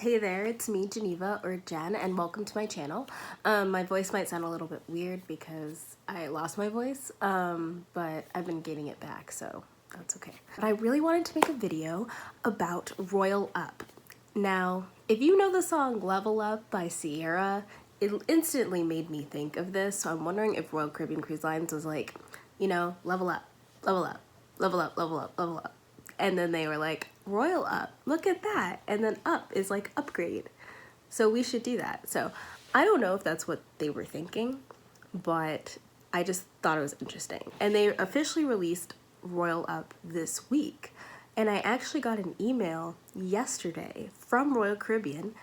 Hey there, it's me, Geneva, or Jen, and welcome to my channel. My voice might sound a little bit weird because I lost my voice, but I've been getting it back, so that's okay. But I really wanted to make a video about RoyalUp. Now, if you know the song Level Up by Sierra, it instantly made me think of this, so I'm wondering if Royal Caribbean Cruise Lines was like, you know, level up, level up, level up, level up, level up. And then they were like, RoyalUp, look at that. And then up is like upgrade. So we should do that. So I don't know if that's what they were thinking, but I just thought it was interesting. And they officially released RoyalUp this week. And I actually got an email yesterday from Royal Caribbean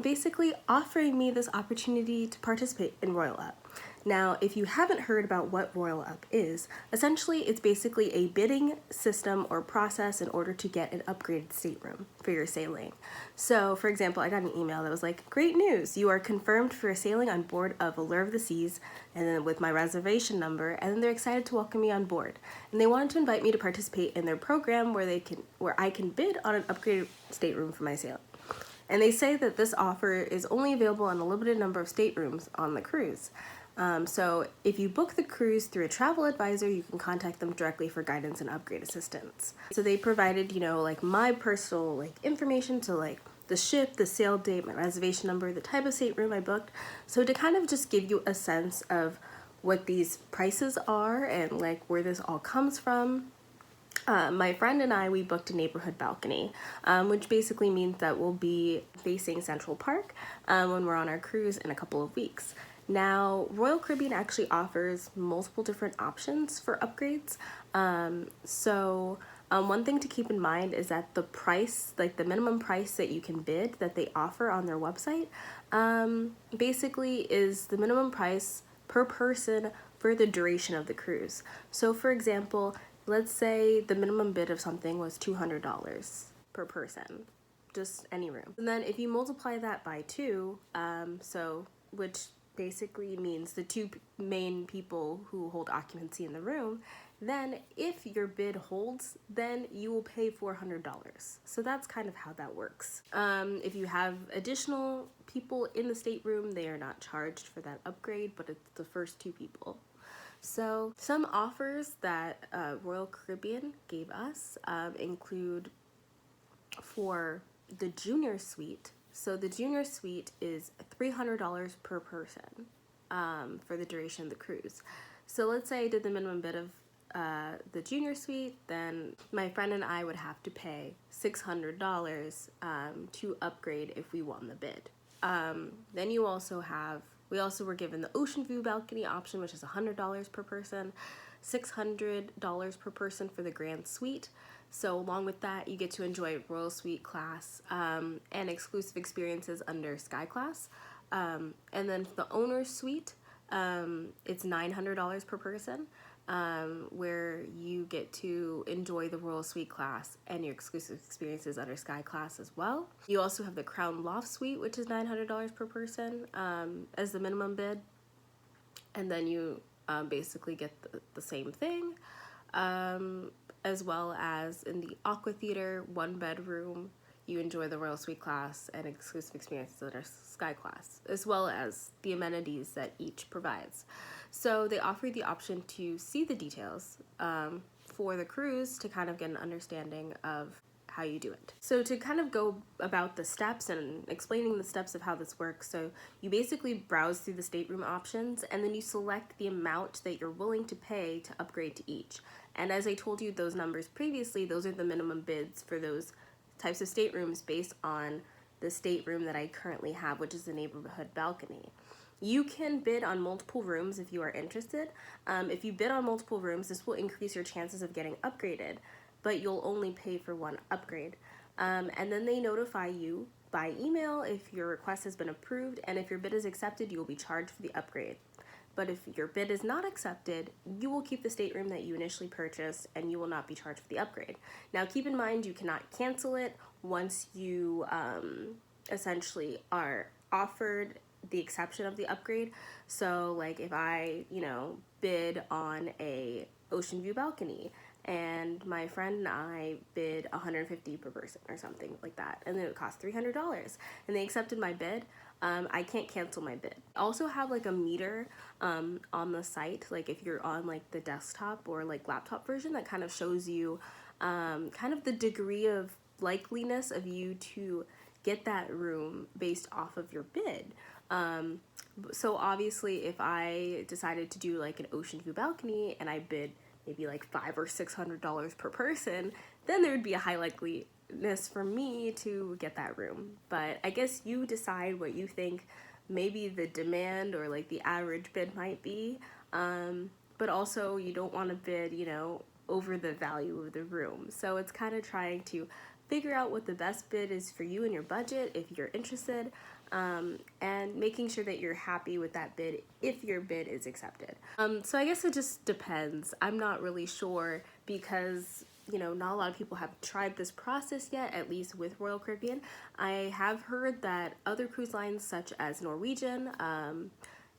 basically offering me this opportunity to participate in RoyalUp. Now, if you haven't heard about what RoyalUp is, essentially it's basically a bidding system or process in order to get an upgraded stateroom for your sailing. So, for example, I got an email that was like, great news, you are confirmed for a sailing on board of Allure of the Seas, and then with my reservation number, and then they're excited to welcome me on board. And they wanted to invite me to participate in their program where I can bid on an upgraded stateroom for my sailing. And they say that this offer is only available on a limited number of staterooms on the cruise. So if you book the cruise through a travel advisor, you can contact them directly for guidance and upgrade assistance. So they provided, you know, like my personal information to like the ship, the sail date, my reservation number, the type of stateroom I booked. So to kind of just give you a sense of what these prices are and like where this all comes from. My friend and I, we booked a neighborhood balcony, which basically means that we'll be facing Central Park when we're on our cruise in a couple of weeks. Now, Royal Caribbean actually offers multiple different options for upgrades. One thing to keep in mind is that the price, like the minimum price that you can bid that they offer on their website, basically is the minimum price per person for the duration of the cruise. So for example, let's say the minimum bid of something was $200 per person, just any room. And then if you multiply that by 2, which basically means the 2 main people who hold occupancy in the room, then if your bid holds, then you will pay $400. So that's kind of how that works. If you have additional people in the stateroom, they are not charged for that upgrade, but it's the first 2 people. So some offers that Royal Caribbean gave us include for the junior suite. So the junior suite is $300 per person for the duration of the cruise. So let's say I did the minimum bid of the junior suite, then my friend and I would have to pay $600 to upgrade if we won the bid. Then you also have, we also were given the ocean view balcony option, which is $100 per person, $600 per person for the grand suite. So along with that, you get to enjoy Royal Suite class and exclusive experiences under Sky class. And then the owner's suite, it's $900 per person, where you get to enjoy the Royal Suite class and your exclusive experiences under Sky class as well. You also have the Crown Loft Suite, which is $900 per person as the minimum bid. And then you basically get the same thing, as well as in the Aqua Theater, 1 bedroom, you enjoy the Royal Suite class and exclusive experiences under Sky class, as well as the amenities that each provides. So they offer you the option to see the details for the cruise to kind of get an understanding of how you do it. So to kind of go about the steps and explaining the steps of how this works, so you basically browse through the stateroom options and then you select the amount that you're willing to pay to upgrade to each. And as I told you those numbers previously, those are the minimum bids for those types of staterooms based on the stateroom that I currently have, which is the neighborhood balcony. You can bid on multiple rooms if you are interested. If you bid on multiple rooms, this will increase your chances of getting upgraded, but you'll only pay for 1 upgrade. And then they notify you by email if your request has been approved, and if your bid is accepted, you will be charged for the upgrade. But if your bid is not accepted, you will keep the stateroom that you initially purchased and you will not be charged for the upgrade. Now keep in mind, you cannot cancel it once you essentially are offered the exception of the upgrade. So like if I, bid on a ocean view balcony and my friend and I bid $150 per person or something like that, and then it cost $300, and they accepted my bid. I can't cancel my bid. I also have like a meter on the site, like if you're on like the desktop or like laptop version, that kind of shows you kind of the degree of likeliness of you to get that room based off of your bid. So obviously if I decided to do like an ocean view balcony and I bid maybe like $500 or $600 per person, then there would be a high likeliness for me to get that room. But I guess you decide what you think maybe the demand or like the average bid might be. But also you don't want to bid, you know, over the value of the room. So it's kind of trying to figure out what the best bid is for you and your budget if you're interested, and making sure that you're happy with that bid if your bid is accepted. So I guess it just depends. I'm not really sure because, you know, not a lot of people have tried this process yet, at least with Royal Caribbean. I have heard that other cruise lines such as Norwegian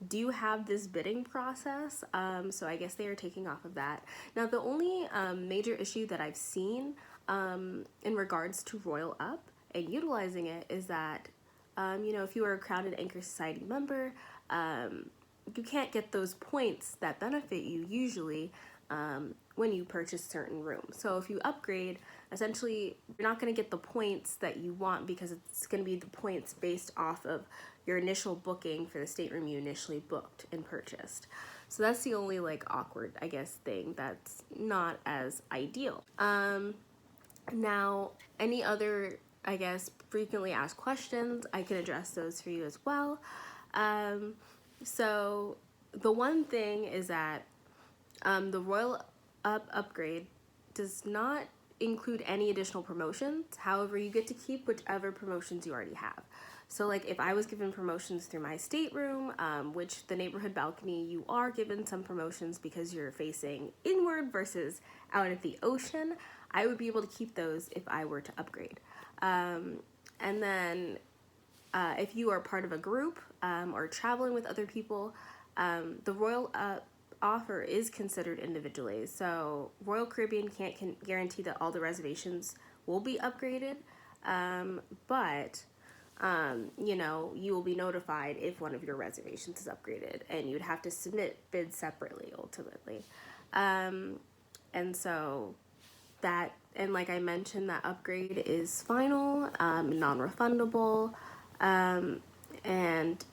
do have this bidding process, so I guess they are taking off of that. Now, the only major issue that I've seen in regards to RoyalUp and utilizing it is that, you know, if you are a Crowded Anchor Society member, you can't get those points that benefit you usually when you purchase certain rooms. So if you upgrade, essentially you're not going to get the points that you want because it's going to be the points based off of your initial booking for the stateroom you initially booked and purchased. So that's the only like awkward, I guess, thing that's not as ideal. Now, any other, I guess, frequently asked questions, I can address those for you as well. So the one thing is that the RoyalUp upgrade does not include any additional promotions. However, you get to keep whichever promotions you already have. So like if I was given promotions through my stateroom, which the neighborhood balcony, you are given some promotions because you're facing inward versus out at the ocean, I would be able to keep those if I were to upgrade. And then if you are part of a group or traveling with other people, the RoyalUp offer is considered individually. So Royal Caribbean can't guarantee that all the reservations will be upgraded, but you know, you will be notified if one of your reservations is upgraded, and you'd have to submit bids separately ultimately. And so that, and like I mentioned, that upgrade is final, non-refundable, and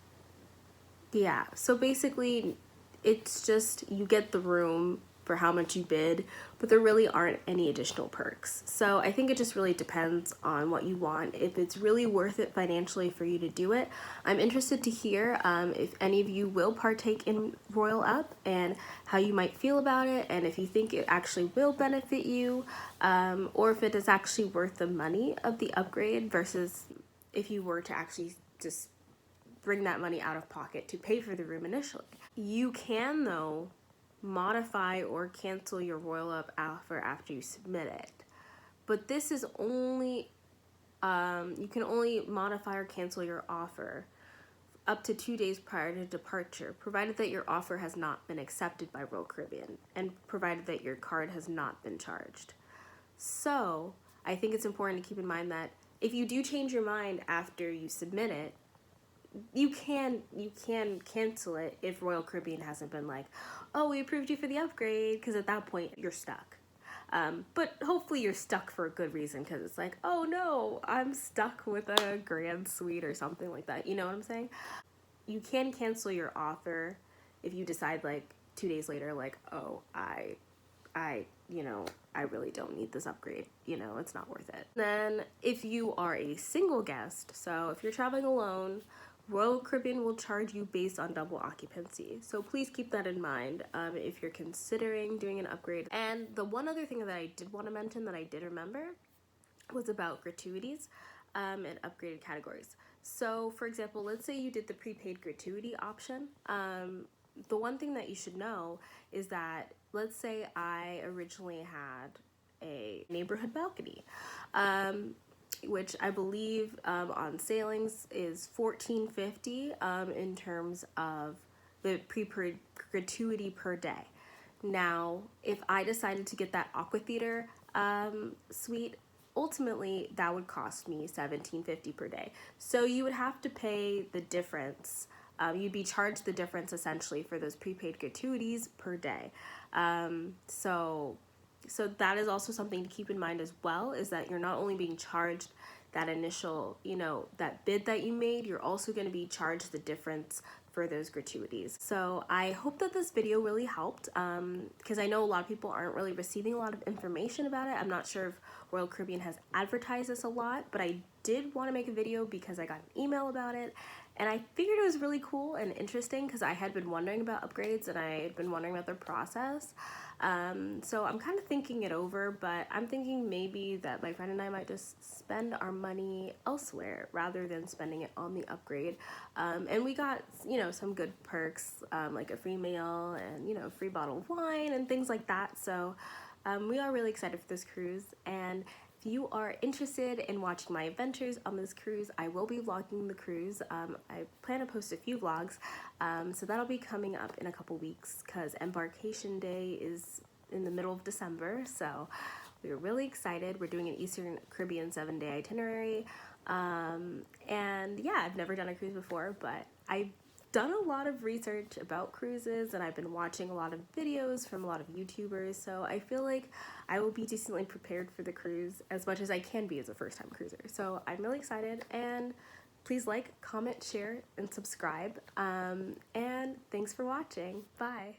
yeah, so basically it's just you get the room for how much you bid, but there really aren't any additional perks. So I think it just really depends on what you want, if it's really worth it financially for you to do it. I'm interested to hear if any of you will partake in RoyalUp and how you might feel about it, and if you think it actually will benefit you, or if it is actually worth the money of the upgrade versus if you were to actually just bring that money out of pocket to pay for the room initially. You can, though, modify or cancel your RoyalUp offer after you submit it. But this is only, you can only modify or cancel your offer up to 2 days prior to departure, provided that your offer has not been accepted by Royal Caribbean and provided that your card has not been charged. So I think it's important to keep in mind that if you do change your mind after you submit it, you can cancel it if Royal Caribbean hasn't been like, oh, we approved you for the upgrade, because at that point you're stuck. But hopefully you're stuck for a good reason, because it's like, oh no, I'm stuck with a grand suite or something like that. You know what I'm saying? You can cancel your offer if you decide like 2 days later, like, oh, I really don't need this upgrade. You know, it's not worth it. Then if you are a single guest, so if you're traveling alone, Royal Caribbean will charge you based on double occupancy. So please keep that in mind if you're considering doing an upgrade. And the one other thing that I did want to mention that I did remember was about gratuities and upgraded categories. So for example, let's say you did the prepaid gratuity option. The one thing that you should know is that, let's say I originally had a neighborhood balcony, which I believe on sailings is $14.50 in terms of the pre gratuity per day. Now, if I decided to get that Aqua Theater suite, ultimately that would cost me $17.50 per day. So you would have to pay the difference. You'd be charged the difference essentially for those prepaid gratuities per day. So that is also something to keep in mind as well, is that you're not only being charged that initial, that bid that you made, you're also going to be charged the difference for those gratuities. So I hope that this video really helped, because I know a lot of people aren't really receiving a lot of information about it. I'm not sure if Royal Caribbean has advertised this a lot, but I did want to make a video because I got an email about it, and I figured it was really cool and interesting because I had been wondering about upgrades and I had been wondering about their process. So I'm kind of thinking it over, but I'm thinking maybe that my friend and I might just spend our money elsewhere rather than spending it on the upgrade. And we got, some good perks, like a free meal and, free bottle of wine and things like that. So we are really excited for this cruise. And if you are interested in watching my adventures on this cruise, I will be vlogging the cruise. I plan to post a few vlogs, so that'll be coming up in a couple weeks because embarkation day is in the middle of December, so we're really excited. We're doing an Eastern Caribbean 7-day itinerary, and yeah, I've never done a cruise before, but I've done a lot of research about cruises and I've been watching a lot of videos from a lot of YouTubers, so I feel like I will be decently prepared for the cruise as much as I can be as a first-time cruiser. So I'm really excited, and please like, comment, share, and subscribe, and thanks for watching. Bye.